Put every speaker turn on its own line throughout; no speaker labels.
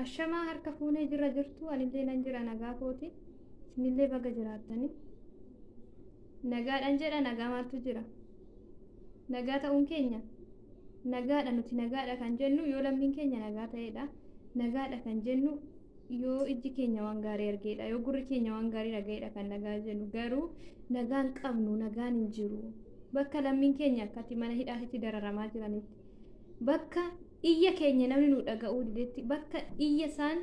Ashamaa harka fuunee jira jirtu anillee nan jira nagaa kooti sinillee baga jiraattani nagaadhaan jedha nagaa maaltu jira nagaa ta'uun keenya nagaadha nuti nagaadha kan jennu yoo lammiin keenya nagaa ta'edha nagaadha kan jennu yoo ijji keenya waan gaarii argeedha yoo gurri keenya waan gaarii dhaga'edha kan nagaa jennu garuu nagaan qabnu nagaan hin jiru bakka lammiin keenya akkatti mana hidhaatti dararamaa jiranitti bakka iyya keenya namni nu dhaga'uu didetti bakka iyya isaan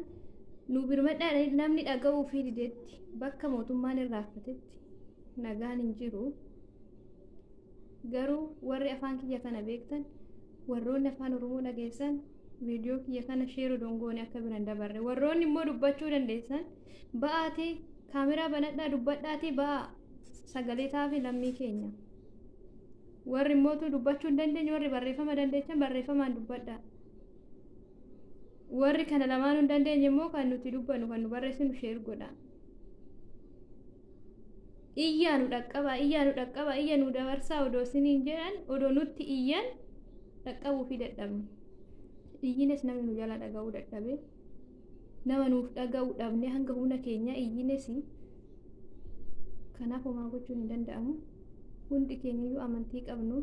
nu birmadhaan namni dhaga'uu fi didetti bakka mootummaan irraafatetti nagaan hin jiru garuu warri afaan kiyya kana beektan warroonni afaan oromoo dhageessan viidiyoo kiyya kana sheeru dongoone akka biran dabarre warroonni immoo dubbachuu dandeessan ba'aatee kaameraa banadhaa dubbadhaatii ba'a sagalee taafi lammii keenya warri mootu dubbachuu hin dandeenye warri barreeffama dandeechan barreeffamaan dubbadhaa warri kana lamaan hin dandeenye immoo kan nuti dubbannu kan nu barreessinu sheer godha iyyaa nu dhaqqaba iyya nu dabarsaa odoo siniin jedhan odoo nutti iyyan dhaqqabuu fi dadhabne iyyines namni nu jala dhaga'uu dadhabe nama nuuf dhaga'uu dhabne hanga humna keenya iyyines kanaaf homaa gochuun hin danda'amu hundi keenyayyuu amantii qabnu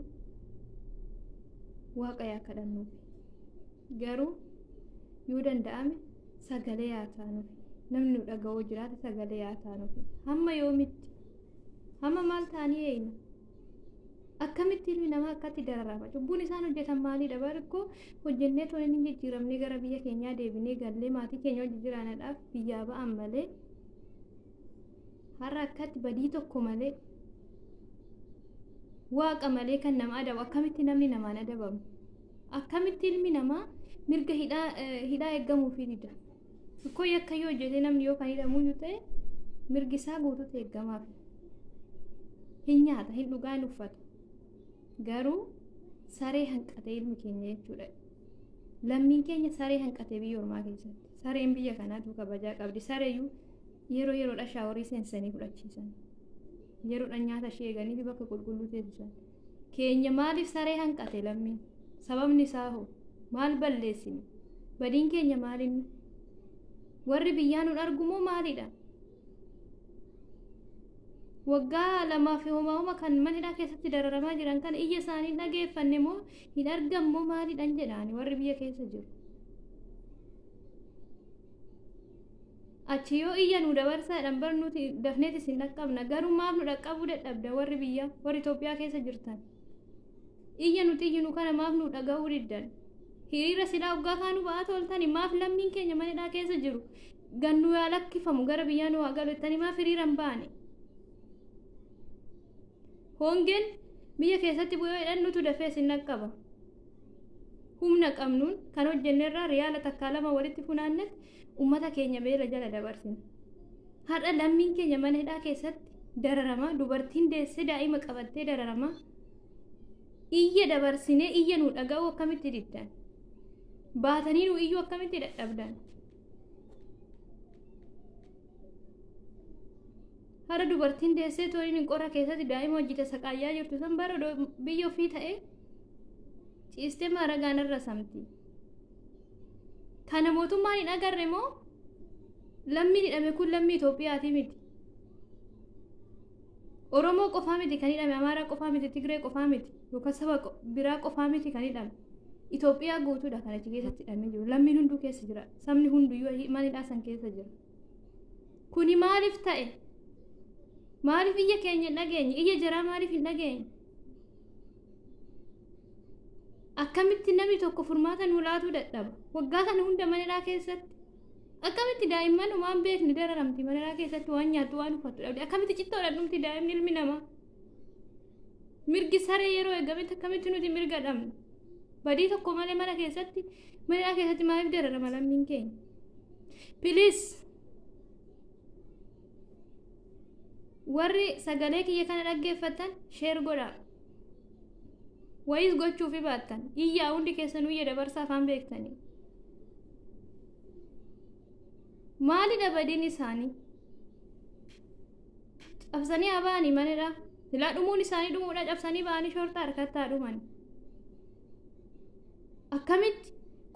waaqayyo kadhannuuf garuu yoo danda'ame sagalee yaa taanuuf namni nu dhaga'uu jiraate sagalee yaa taanuuf hamma yoomitti hamma maal taanii eeyna akkamitti ilmi namaa akkatti dararama cubbuun isaan hojjetan maalidha barkoo hojjennee toleen hin jijjiiramnee gara biyya keenyaa deebinee gallee maatii keenya wajjin jiraanadhaaf biyyaa ba'an malee har'a akkatti badii tokko malee waaqa malee kan nama adabu akkamitti namni namaan adabamu akkamitti ilmi namaa mirga hidhaa eeggamuu fi dida ikkoo yakka yoo hojjete namni yoo kan hidhamuyyuu ta'e mirgi isaa guutuutti eeggamaaf hin nyaata hin dhugaa hin uffata garuu saree hanqate ilmi keenya jechuudha lammiin keenya saree hanqate biyya ormaa keessatti sareen biyya kanaatu kabajaa qabdi sareeyyuu yeroodha shaaworii seensanii fudhachiisan yeroodha nyaata ishee eeganiifi bakka qulqulluu teessisan keenya maaliif saree hanqate lammiin sababni isaa hoo maal balleessine badiin keenya maalinni warri biyyaa nun argumoo maalidha waggaa lamaa fi homaa kan manidhaa keessatti dararamaa jiran kana iyya isaanii dhageeffanne moo hin argammoo maalidhaan jedhaani warri biyya keessa jiru achi yoo iyya nu dabarsaadhaan barnuuti dafneeti isin dhaqqabna garuu maaf nu dhaqqabuu dadhabda warri biyyaa warri Itoophiyaa keessa jirtan iyya nuti iyyinu kana maaf nu dhaga'uu diddan hiriira silaa waggaa kaanu ba'aa toltani maaf lammiin keenya manidhaa keessa jiru gannu yaa lakkifamu gara biyyaa nu haa galu jettanii maaf hiriiran baane hongeen biyya keessatti bu'ee hidhannutu dafee isin dhaqqaba humna qabnuun kan hojjennerraa riyaala takkaa lama walitti funaannetti ummata keenya beela jala dabarsina har'a lammiin keenya mana hidhaa keessatti dararama dubartiin deessee daa'ima qabattee dararama iyya dabarsinee iyya nu dhaga'uu akkamitti diddan baatanii nu iyyuu akkamitti dadhabdan hara dubartiin deessee tooniin qora keessatti daa'ima hojjite saqaayyaa jirtu san bara biyya ofii ta'e ciistee maaragaan irra samti kana mootummaan hin agarre moo lammiin hidhame kun lammii Itoophiyaati miti Oromoo qofaa miti kan hidhame Amaaraa qofaa miti Tigree qofaa miti yookaan saba biraa qofaa miti kan hidhame Itoophiyaa guutuudha kan achi keessatti hidhamee jiru lammiin hunduu keessa jira sabni hunduyyuu manidhaa san keessa jira kuni maaliif ta'e maaliif iyya keenya hin dhageenye iyya jaraa maaliif hin dhageenye akkamitti namni tokko furmaata nu laatuu dadhaba waggaa kana hunda manadhaa keessatti akkamitti daa'imman waan beekni dararamti manadhaa keessatti waan nyaattu waan uffattu dhabde akkamitti cittoodhaan dhumti daa'imni ilmi namaa mirgi saree yeroo eegametti akkamitti nuti mirga dhabna badii tokko malee mana keessatti manadhaa keessatti maaliif dararama lammiin keenya piliis warri sagalee kiyya kana dhaggeeffatan sheer godhaa wayis gochuu fi baattan iyyaa hundi keessanuu iyya dabarsaa afaan beektanii maalidha badiin isaanii cabsanii abaanii manidha silaa dhumuun isaanii dhumuudha cabsanii ba'anii shortaa harkattaa dhuman akkamitti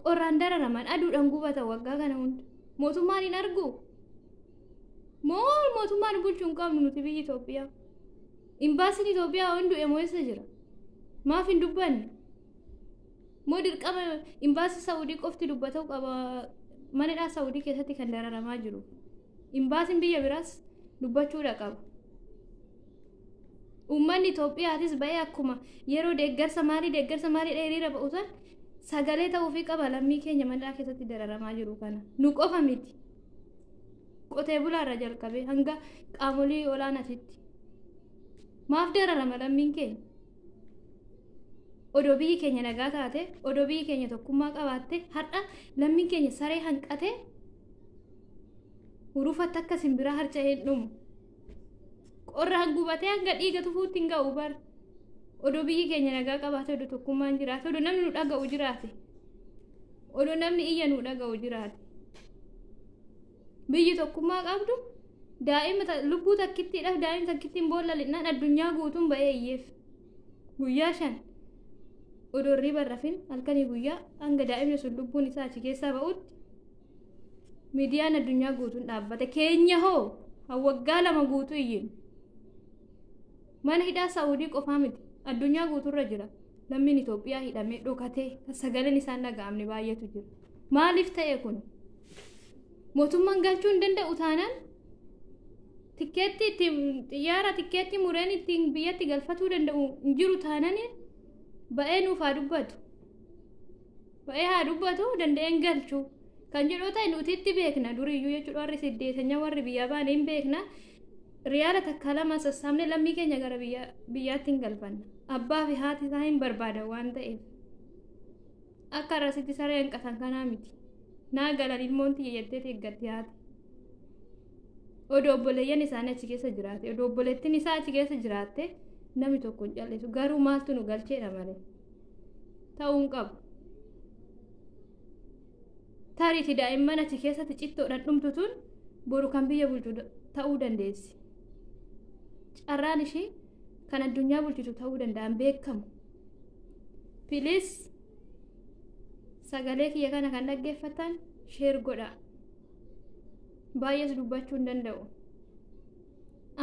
qorraan dararaman aduudhaan gubata waggaa kana hunda mootummaan hin argu mootummaan bulchuu hin qabnu nuti biyya Itoophiyaa imbaasiin Itoophiyaa hundu emo'essa jira maaf hin dubbanne moo dirqama imbaasii Saawudii qofti dubbatau qaba manadhaa Saawudii keessatti kan dararamaa jiru imbaasiin biyya biraas dubbachuudha qaba ummanni Itoophiyaatis ba'ee akkuma yeroo deeggarsa maalii hiriira ba'uusan sagalee ta'uu fi qaba lammii keenya manadhaa keessatti dararamaa jiru kana nu qofa miti qotee bulaarra jalqabee hanga qaamolee olaanaatitti maaf dararama lammiin keenya odoo biyyi keenya nagaa taate odoo biyyi keenya tokkummaa qabaatte har'a lammiin keenya saree hanqate huruufatti akka simbiraa harca'ee dhumu qorraan gubatee hanga dhiiga tufuutti hin ga'u bar odoo biyyi keenya nagaa qabaate odoo tokkummaan jiraate odoo namni nu dhaga'u jiraate odoo namni iyya nu dhaga'u jiraate biyyi tokkummaa qabdu daa'ima lubbuu takkittiidhaaf daa'ima takkittiin boolla linnaan addunyaa guutuun ba'ee iyyeef guyyaa 5 odoo riba rafin halkanii guyyaa hanga daa'imni sun lubbuun isaa achi keessaa ba'utti miidiyaan addunyaa guutuun dhaabbate keenya hoo waggaa 2 guutuu iyyinu mana hidhaa Saawudii qofaa miti addunyaa guutuurra jira lammiin Itoophiyaa hidhamee dhokatee sagaleen isaan dhaga'amne baay'eetu jira maaliif ta'e kun mootummaan galchuu hin danda'u taanaan tikkeetti mureen ittiin biyyatti galfatuu danda'u hin jiru taanaan ba'ee nuuf haa dubbatu danda'een galchuu kan jedhoo ta'e nuti itti beekna duriyyuu jechuudha warri siddeetanya warri biyyaa baane hin beekna riyaala takka lama sassaabne lammii keenya gara biyyaatti hin galfanna abbaa fi haati isaa hin barbaadan waan ta'eef akka arrasitti saree hanqatan kanaa miti naa galan ilmoon tiyya jettee eeggatti haati odoo obboleeyyan isaanii achi keessa jiraate odoo obboleettiin isaa achi keessa jiraatte namni tokko hin callisu garuu maaltu nu galcheedha malee ta'uun qabu taariitii daa'imman achi keessatti cittoodhaan dhumtu tun boru kan biyya bulchu ta'uu dandeessi carraan ishii kan addunyaa bulchitu ta'uu danda'an beekamu Please sagalee kiyya kana kan dhaggeeffatan share godha baay'ees dubbachuu hin danda'u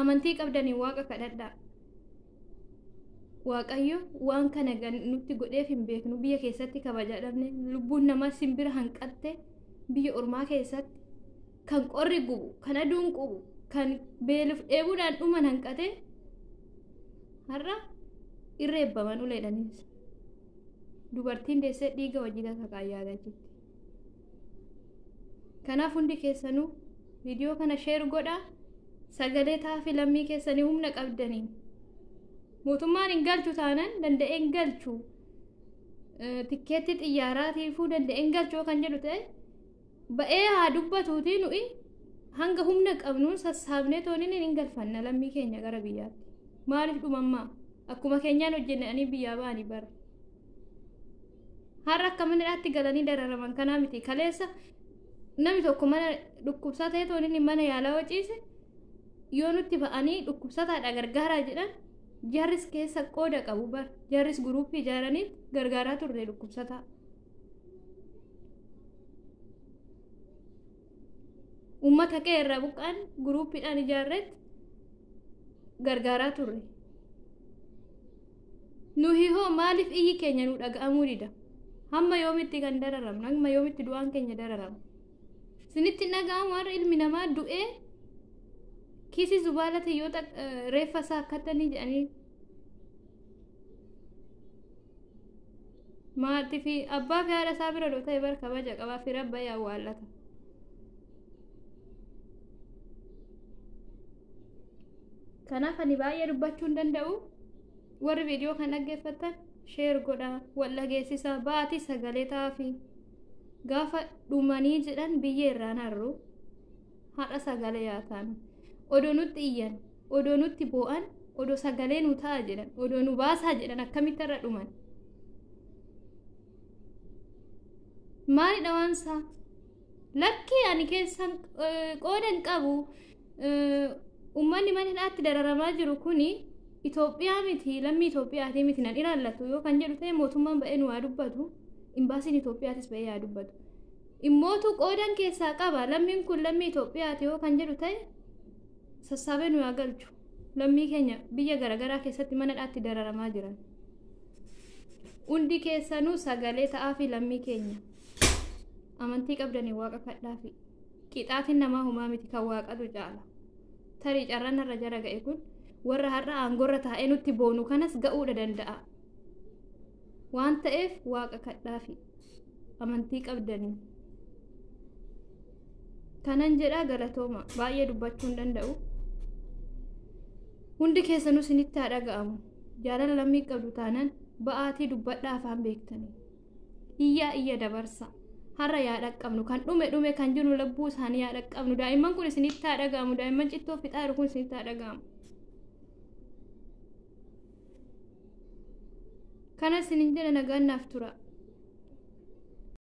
amantii qabdanii waaqa kadhadhaa waaqayyo waan kana nutti godheef hin beeknu biyya keessatti kabaja dhabne lubbuun namaa simbira hanqatte biyya ormaa keessatti kan qorri gubu kan aduun qubu kan beeluf dheebuudhaan dhuman hanqate har'a irreebbaman uleedhanis dubartiin deessee dhiiga wajjin saqaayyaa jirti kanaaf hundi keessanuu viidiyoo kana share godha sagalee taafi lammii keessanii humna qabdanii mootummaan hin galchu taanaan danda'een galchu tikkeetti xiyyaaraatiifuu danda'een galchuu kan jedhu ta'e ba'ee haa dubbatuutii nuyi hanga humna qabnuun sassaabnee tooniin hin galfanna lammii keenya gara biyyaatti maaliif dhumammaa akkuma keenyaan hojjennanii biyyaa ba'anii bara har'a akka manadhaatti galanii dararaman kanaa miti kaleessa namni tokko mana dhukkubsatee tooniin mana yaalaa hociise yoo nutti ba'anii dhukkubsataadha gargaaraa jedhan jarris keessa qooda qabu bar jarris guruupii ijaaraniit gargaaraa turre dhukkubsataa ummata kee irraa buqqaan guruupiidhaan ijaarreet gargaaraa turre nuhi hoo maaliif iyyi keenya nu dhaga'amuu dida hamma yoomitti kan dararamnu hamma yoomitti du'aan keenya dararamu sinitti dhaga'amu har'a ilmi namaa du'ee kisi zubaalati yoo reeffa isaa akkatanii jedhanii maatii fi abbaa fi haadha isaa bira doo ta'e bar kabaja qabaa fi rabba yaawwaallata kanaaf ani baay'ee dubbachuu hin danda'u warri viidiyoo kan dhaggeeffatan share godha wal dhageessisa baatii sagalee taafi gaafa dhumanii jedhan biyya irraan harru haadha sagalee yaataan odoo nutti iyyan odoo nutti boo'an odoo sagalee nu ta'a jedhan odoo nu baasaa jedhan akkamitti irra dhuman maali dhawaansaa lakkii ani keessan qoodan qabu ummanni manadhaatti dararamaa jiru kuni Itoophiyaa miti lammii Itoophiyaatii miti nan ilaallatu yoo kan jedhu ta'e mootummaan ba'ee nu haa dubbatu imbaasiin Itoophiyaatis ba'ee yaa dubbatu. Immootu qoodan keessaa qaba lammiin kun lammii Itoophiyaati yoo kan jedhu ta'e sassaabee nu yaa galchu. Lammii keenya biyya garaagaraa keessatti mana dhaatti dararamaa jiran. Hundi keessanuu sagalee ta'aa fi lammii keenya amantii qabdanii waaqa kadhaa fi qixaatiin namaa humaa miti kan waaqatu caala. Tarii carraan irra jara ga'e kun warra har'a aangorra taa'ee nutti boonu kanas ga'uudha danda'a. Waan ta'eef waaqa kadhaa fi amantii qabdanii. Kanan jedhaa galatooma baay'ee dubbachuu hin danda'u. Hundi keessanuu isinitti haa dhaga'amu. Jaalala lammii qabdu taanaan ba'aatii dubbadhaa afaan beektanii. Iyya dabarsa. Har'a yaa dhaqqabnu kan dhume kan jiru labbuu isaanii yaa dhaqqabnu. Daa'imman kun isinitti haa dhaga'amu. Daa'imman cittoo fixaa jiru kun isinitti haa dhaga'amu. Kana isinin jedha nagaan naaf tura.